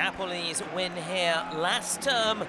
Napoli's win here last term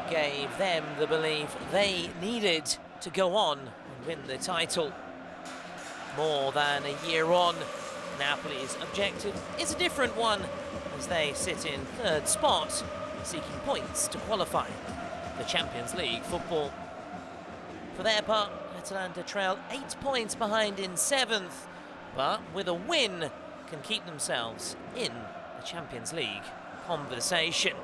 gave them the belief they needed to go on and win the title. More than a year on, Napoli's objective is a different one as they sit in third spot, seeking points to qualify for Champions League football. For their part, Atalanta trail 8 points behind in 7th, but with a win can keep themselves in the Champions League conversation.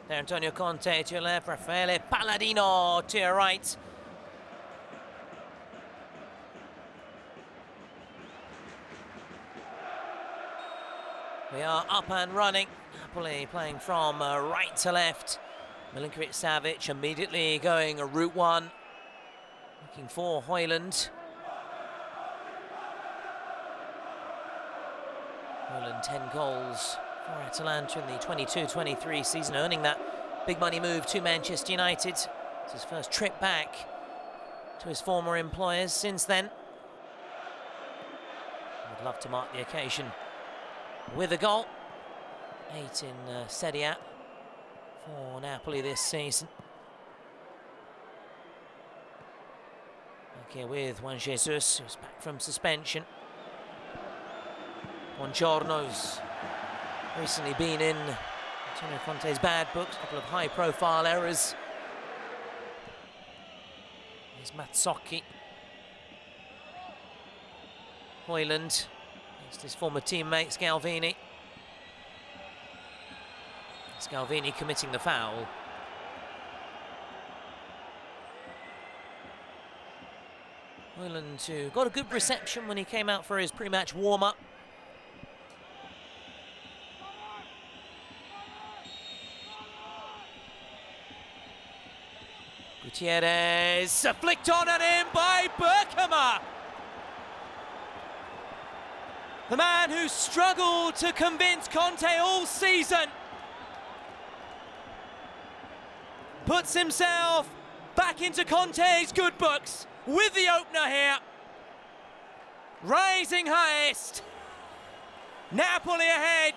There, Antonio Conte to your left, Raffaele Palladino to your right. We are up and running. Napoli playing from right to left. Milinkovic-Savic immediately going route one. Looking for Højlund. Højlund 10 goals for Atalanta in the 22-23 season, earning that big money move to Manchester United. It's his first trip back to his former employers since then. Would love to mark the occasion with a goal. 8 in Serie A for Napoli this season. Back here with Juan Jesus, who's back from suspension. Buongiorno's recently been in Antonio Conte's bad books, a couple of high-profile errors. Here's Mazzocchi. Højlund against his former teammate Scalvini. Scalvini committing the foul. Højlund who got a good reception when he came out for his pre-match warm-up. Gutierrez flicked on at him by Beukema. The man who struggled to convince Conte all season puts himself back into Conte's good books with the opener here. Rising highest. Napoli ahead.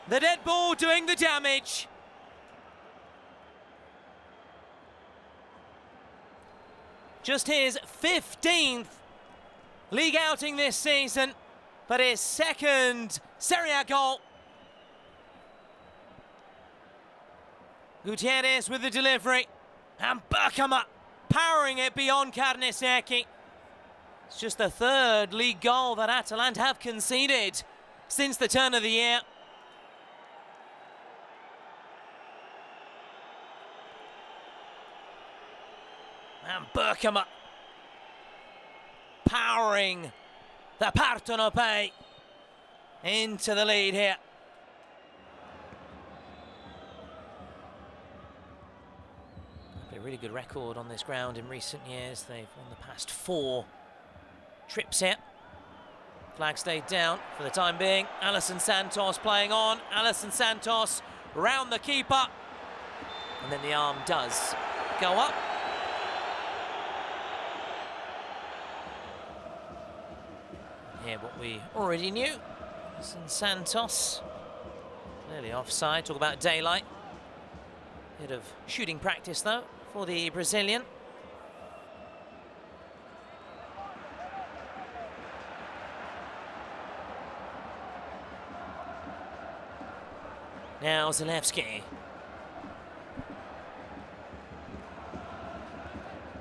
The dead ball doing the damage. Just his 15th league outing this season, but his second Serie A goal. Gutierrez with the delivery, and Beukema powering it beyond Carnesecchi. It's just the third league goal that Atalanta have conceded since the turn of the year. And Beukema powering the Partenopei into the lead here. A really good record on this ground in recent years. They've won the past 4 trips here. Flag stayed down for the time being. Alisson Santos playing on. Alisson Santos round the keeper. And then the arm does go up. Here what we already knew. Alisson Santos clearly offside. Talk about daylight. Bit of shooting practice though for the Brazilian. Now Zalewski.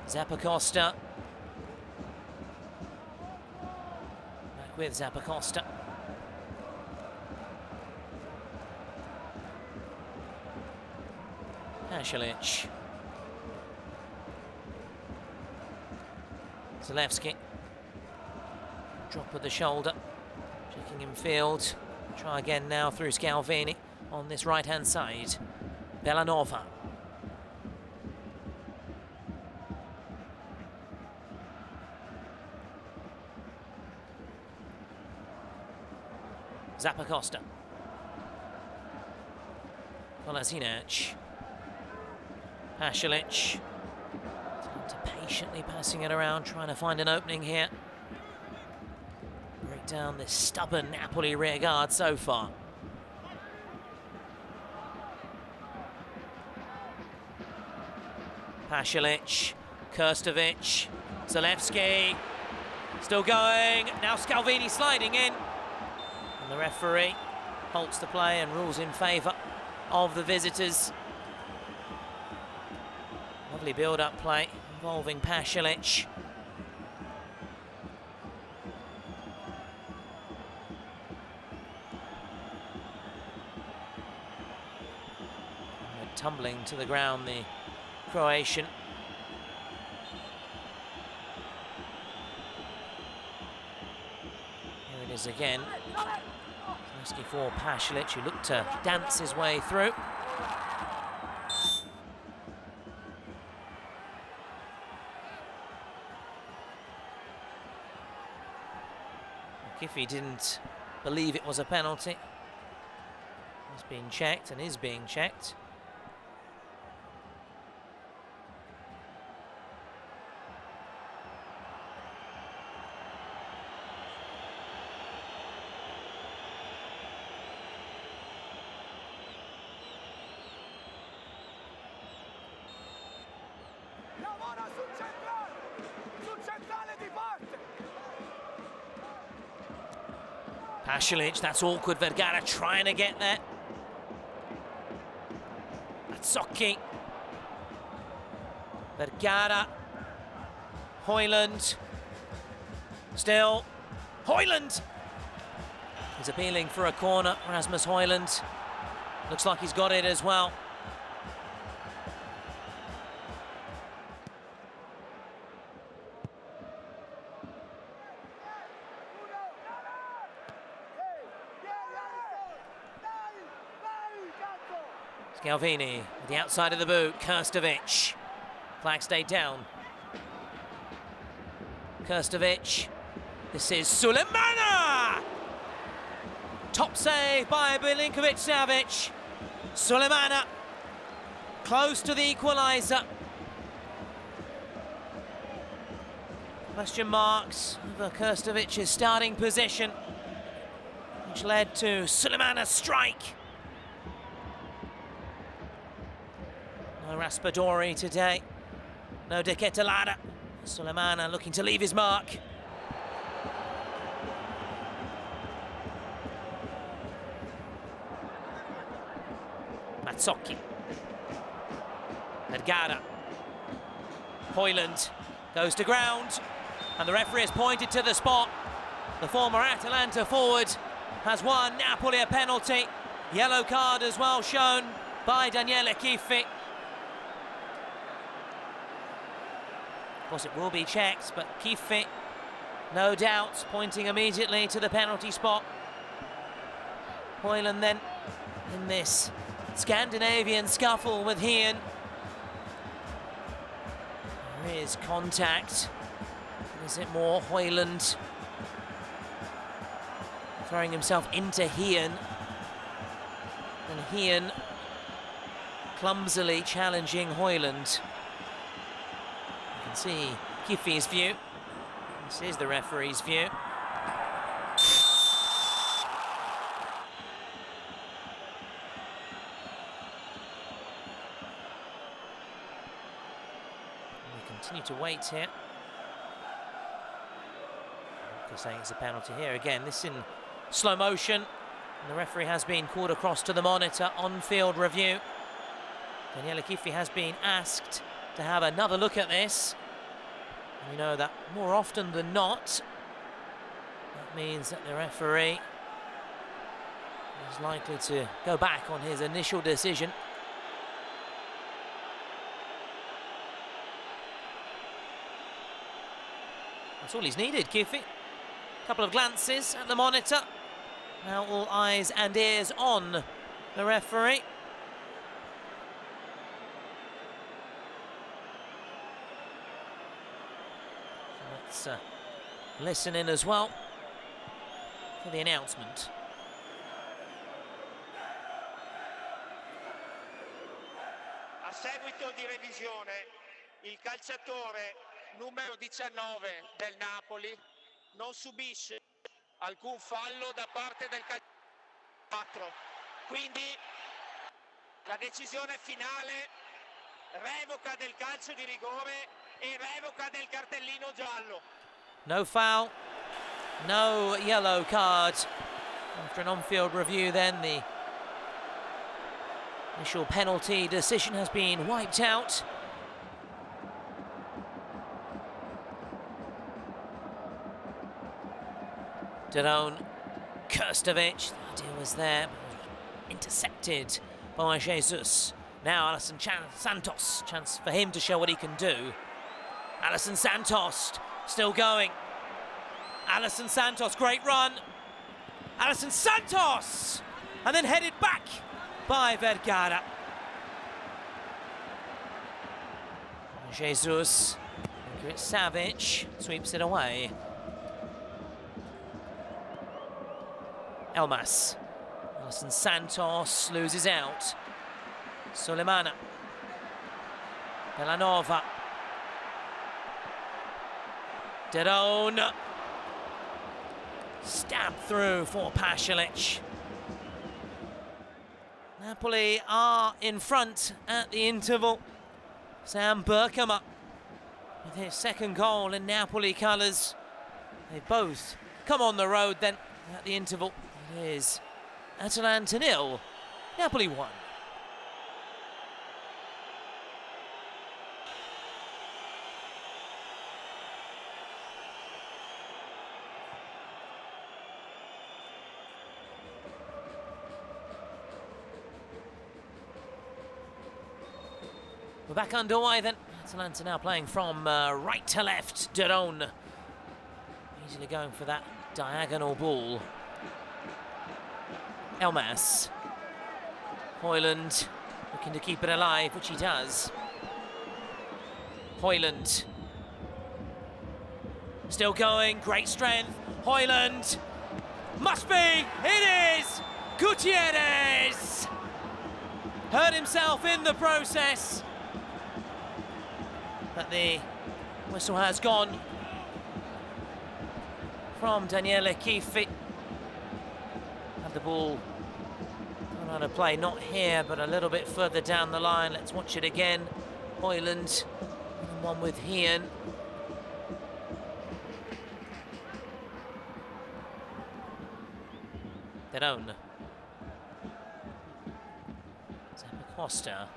Zappacosta. Back with Zappacosta. Pasalic. Zalewski. Drop of the shoulder. Checking in field. Try again now through Scalvini on this right-hand side. Bellanova. Zappacosta. Kolasinac. Pasalic. Time to pay Patiently passing it around, trying to find an opening here. Break down this stubborn Napoli rear guard so far. Pasalic, Krstovic, Zalewski, still going. Now Scalvini sliding in. And the referee halts the play and rules in favour of the visitors. Lovely build-up play involving Pasalic. Tumbling to the ground, the Croatian. Here it is again. Zalewski for Pasalic, who looked to dance his way through. If he didn't believe it was a penalty. It's being checked and is being checked. Pasalic, that's awkward. Vergara trying to get there. Mazzocchi. Vergara. Højlund. Still. Højlund! He's appealing for a corner. Rasmus Højlund. Looks like he's got it as well. Scalvini, at the outside of the boot, Krstovic. Flag stayed down. Krstovic. This is Sulemana! Top save by Milinkovic-Savic. Sulemana, close to the equaliser. Question marks over Krstovic's starting position, which led to Sulemana's strike. No Raspadori today, no De Ketelada. Sulemana looking to leave his mark. Mazzocchi. Vergara. Højlund goes to ground, and the referee has pointed to the spot. The former Atalanta forward has won Napoli a penalty. Yellow card as well shown by Daniele Chiffi. Of course, it will be checked, but Chiffi, no doubt, pointing immediately to the penalty spot. Højlund then in this Scandinavian scuffle with Hien. There is contact. Is it more Højlund throwing himself into Hien? And Hien clumsily challenging Højlund. You can see Chiffi's view. This is the referee's view. Continue to wait here. They're saying it's a penalty here again. This in slow motion. And the referee has been called across to the monitor. On-field review. Daniele Chiffi has been asked to have another look at this. And we know that more often than not, that means that the referee is likely to go back on his initial decision. That's all he's needed, Chiffi. A couple of glances at the monitor. Now all eyes and ears on the referee. So let's listen in as well for the announcement. A seguito di revisione, il calciatore numero 19 del Napoli non subisce alcun fallo da parte del calciatore 4, quindi la decisione finale, revoca del calcio di rigore e revoca del cartellino giallo. No foul, no yellow card. After an on-field review then, the initial penalty decision has been wiped out. Derone, Krstovic, the idea was there, but intercepted by Jesus. Now Alisson Santos, chance for him to show what he can do. Alisson Santos, still going. Alisson Santos, great run. Alisson Santos! And then headed back by Vergara. Jesus, it's Savic, sweeps it away. Elmas. Alisson Santos loses out. Sulemana. Bellanova. Derone. Stabbed through for Pasalic. Napoli are in front at the interval. Sam Beukema with his second goal in Napoli colours. They both come on the road then at the interval. It is Atalanta 0, Napoli 1. We're back underway then. Atalanta now playing from right to left. Derone easily going for that diagonal ball. Elmas. Højlund looking to keep it alive, which he does. Højlund. Still going, great strength. Højlund. Must be, it is! Gutierrez! Hurt himself in the process. But the whistle has gone from Daniele Kifi. Had the ball gone out of play, not here, but a little bit further down the line. Let's watch it again. Højlund, one with Hien. Derone. Costa.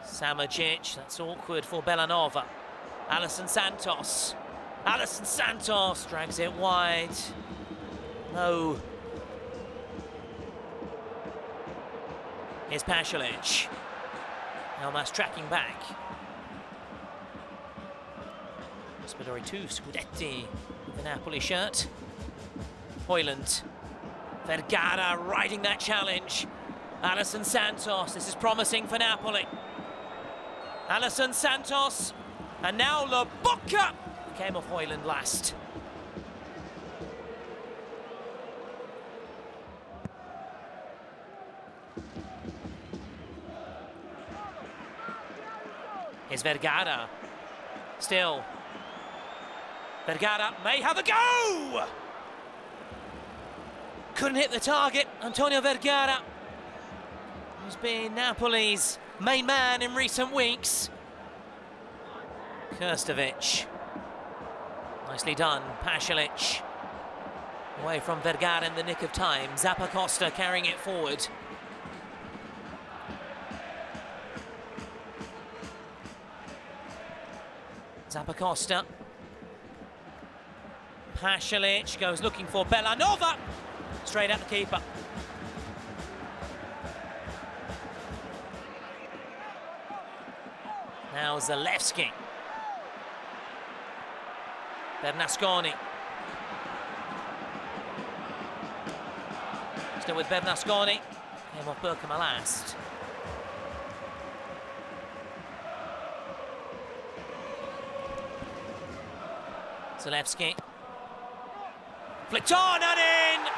Samardzic, that's awkward for Bellanova. Alisson Santos. Alisson Santos drags it wide. No. Here's Pasalic. Elmas tracking back. Spadori 2 Scudetti with the Napoli shirt. Højlund. Vergara riding that challenge. Alisson Santos, this is promising for Napoli. Alisson Santos, and now Lobotka came off Højlund last. Here's Vergara, still. Vergara may have a go! Couldn't hit the target, Antonio Vergara. He's been Napoli's main man in recent weeks. Krstovic. Nicely done. Pasalic. Away from Vergara in the nick of time. Costa carrying it forward. Costa. Pasalic goes looking for Bellanova. Straight at the keeper. Now Zalewski. Bernasconi. Still with Bernasconi. Came off Beukema last. Zalewski. Flicked on and in!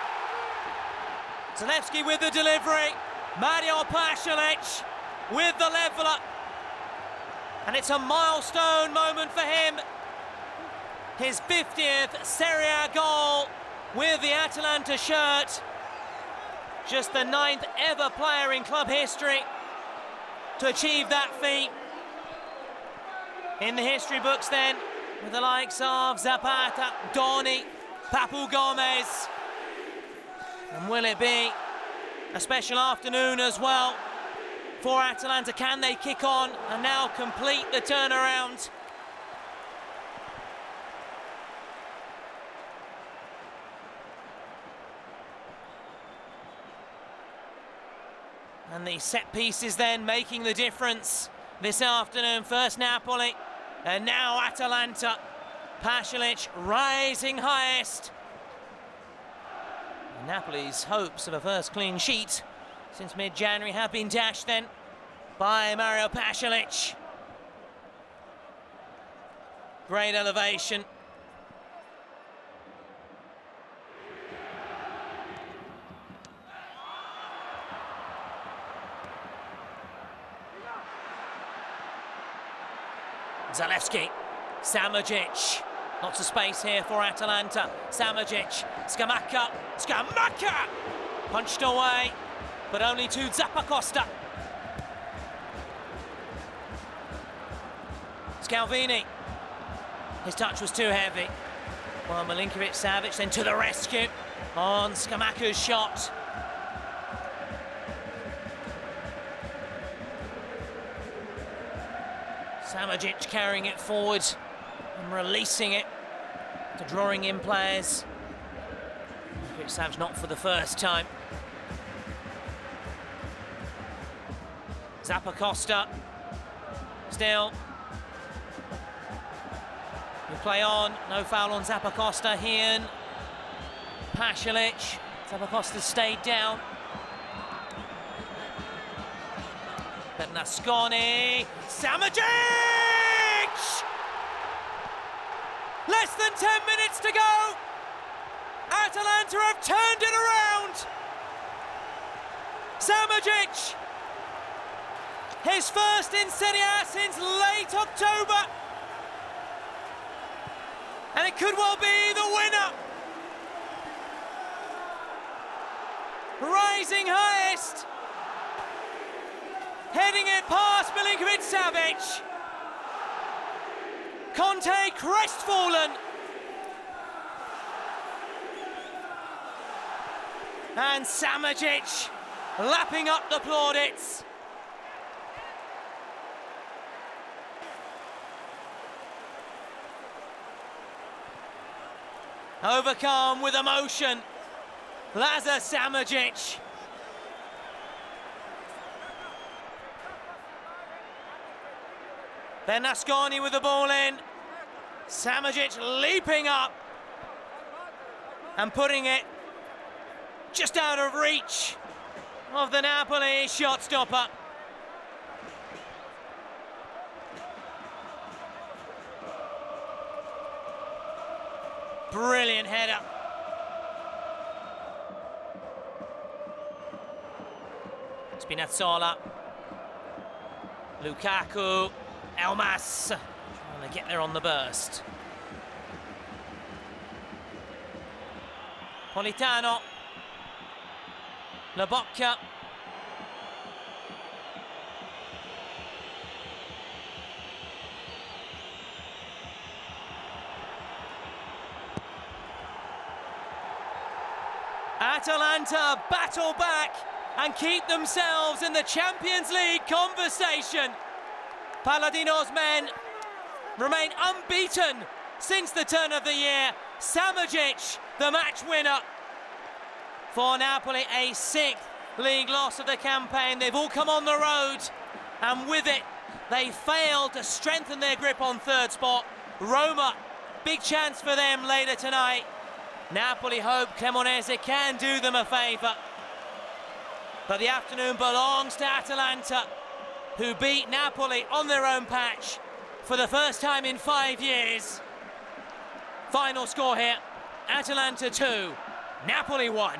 Zalewski with the delivery. Mario Pasalic with the leveller. And it's a milestone moment for him. his 50th Serie A goal with the Atalanta shirt. Just the 9th ever player in club history to achieve that feat. In the history books then, with the likes of Zapata, Doni, Papu Gomez. And will it be a special afternoon as well for Atalanta? Can they kick on and now complete the turnaround? And the set pieces then making the difference this afternoon. First Napoli and now Atalanta. Pasalic rising highest. Napoli's hopes of a first clean sheet since mid-January have been dashed then by Mario Pasalic. Great elevation. Zalewski, Samardzic, lots of space here for Atalanta. Samardzic, Scamacca, punched away, but only to Zappacosta. Scalvini, his touch was too heavy. Well, Milinkovic-Savic then to the rescue on Scamacca's shot. Samardzic carrying it forward and releasing it to drawing in players. Savic not for the first time. Zappacosta still. We play on, no foul on Zappacosta here. Pasalic, Zappacosta stayed down. Bernasconi, Samardzic! Less than 10 minutes to go. Atalanta have turned it around. Samardzic, his first in Serie A since late October. And it could well be the winner. Rising highest. Heading it past Milinkovic-Savic. Conte crestfallen. And Samardzic lapping up the plaudits. Overcome with emotion, Lazar Samardzic. Bernasconi with the ball in. Samardzic leaping up and putting it just out of reach of the Napoli shot stopper. Brilliant header. Spinazzola. Lukaku. Elmas trying to get there on the burst. Politano. Labocca. Atalanta battle back and keep themselves in the Champions League conversation. Palladino's men remain unbeaten since the turn of the year. Samardzic, the match winner for Napoli, a 6th league loss of the campaign. They've all come on the road, and with it, they failed to strengthen their grip on third spot. Roma, big chance for them later tonight. Napoli hope Cremonese can do them a favour. But the afternoon belongs to Atalanta, who beat Napoli on their own patch for the first time in 5 years. Final score here, Atalanta 2, Napoli 1.